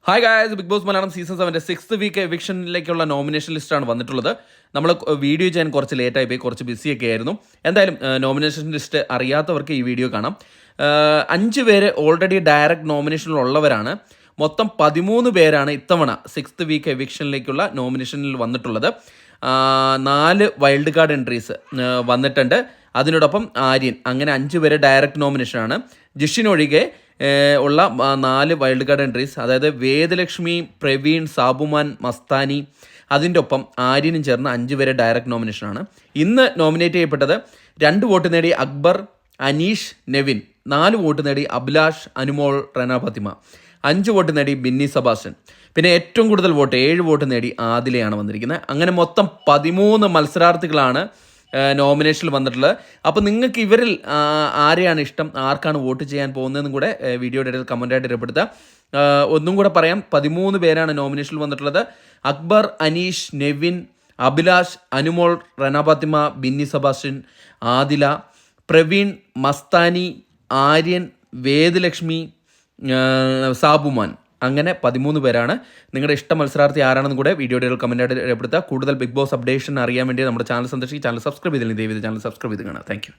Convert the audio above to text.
Hi guys, Bigg Boss Malayalam season 7 sixth week എവിക്ഷനിലേക്കുള്ള nomination ലിസ്റ്റാണ് വന്നിട്ടുള്ളത്. നമ്മൾ വീഡിയോ ചെയ്യാൻ കുറച്ച് ലേറ്റായി പോയി, കുറച്ച് ബിസിയൊക്കെ ആയിരുന്നു. എന്തായാലും നോമിനേഷൻ ലിസ്റ്റ് അറിയാത്തവർക്ക് ഈ വീഡിയോ കാണാം. 5 പേര് ഓൾറെഡി ഡയറക്റ്റ് നോമിനേഷനിലുള്ളവരാണ്. മൊത്തം 13 പേരാണ് ഇത്തവണ സിക്സ്ത് വീക്ക് എവിക്ഷനിലേക്കുള്ള നോമിനേഷനിൽ വന്നിട്ടുള്ളത്. 4 വൈൽഡ് കാർഡ് എൻട്രീസ് വന്നിട്ടുണ്ട്. അതിനോടൊപ്പം ആര്യൻ, അങ്ങനെ 5 പേര് ഡയറക്റ്റ് നോമിനേഷനാണ്. ജിഷിനൊഴികെ ഉള്ള 4 വൈൽഡ് കാർഡ് എൻട്രീസ്, അതായത് വേദലക്ഷ്മി, പ്രവീൺ, സാബുമാൻ, മസ്താനി, അതിൻ്റെ ഒപ്പം ആര്യനും ചേർന്ന് 5 പേരെ ഡയറക്റ്റ് നോമിനേഷനാണ്. ഇന്ന് നോമിനേറ്റ് ചെയ്യപ്പെട്ടത് 2 വോട്ട് നേടി അക്ബർ, അനീഷ്, നെവിൻ. 4 വോട്ട് നേടി അഭിലാഷ്, അനുമോൾ, റെന ഫാത്തിമ. 5 വോട്ട് നേടി ബിന്നി സെബാസ്റ്റ്യൻ. പിന്നെ ഏറ്റവും കൂടുതൽ വോട്ട് 7 വോട്ട് നേടി ആദിലയാണ് വന്നിരിക്കുന്നത്. അങ്ങനെ മൊത്തം 13 മത്സരാർത്ഥികളാണ് നോമിനേഷനിൽ വന്നിട്ടുള്ളത്. അപ്പോൾ നിങ്ങൾക്ക് ഇവരിൽ ആരെയാണ് ഇഷ്ടം, ആർക്കാണ് വോട്ട് ചെയ്യാൻ പോകുന്നതെന്നും കൂടെ വീഡിയോയുടെ ഇടയിൽ കമൻറ്റായിട്ട് രേഖപ്പെടുത്തുക. ഒന്നും കൂടെ പറയാം, 13 പേരാണ് നോമിനേഷനിൽ വന്നിട്ടുള്ളത്. അക്ബർ, അനീഷ്, നെവിൻ, അഭിലാഷ്, അനുമോൾ, റെന ഫാത്തിമ, ബിന്നി സെബാസ്റ്റ്യൻ, ആദില, പ്രവീൺ, മസ്താനി, ആര്യൻ, വേദലക്ഷ്മി, സാബുമാൻ. അങ്ങനെ 13 പേരാണ്. നിങ്ങളുടെ ഇഷ്ട മത്സരാർത്ഥി ആരാണെന്ന് കൂടെ വീഡിയോയുടെ കമൻറ്റായിട്ട് രേഖപ്പെടുത്തുക. കൂടുതൽ ബിഗ് ബോസ് അപ്ഡേഷൻ അറിയാൻ വേണ്ടി നമ്മുടെ ചാനൽ സന്ദർശിച്ച് ചാനൽ സബ്സ്ക്രൈബ് ചെയ്തില്ലെങ്കിൽ ദയവായി ചാനൽ സബ്സ്ക്രൈബ് ചെയ്ത് കാണാം. താങ്ക്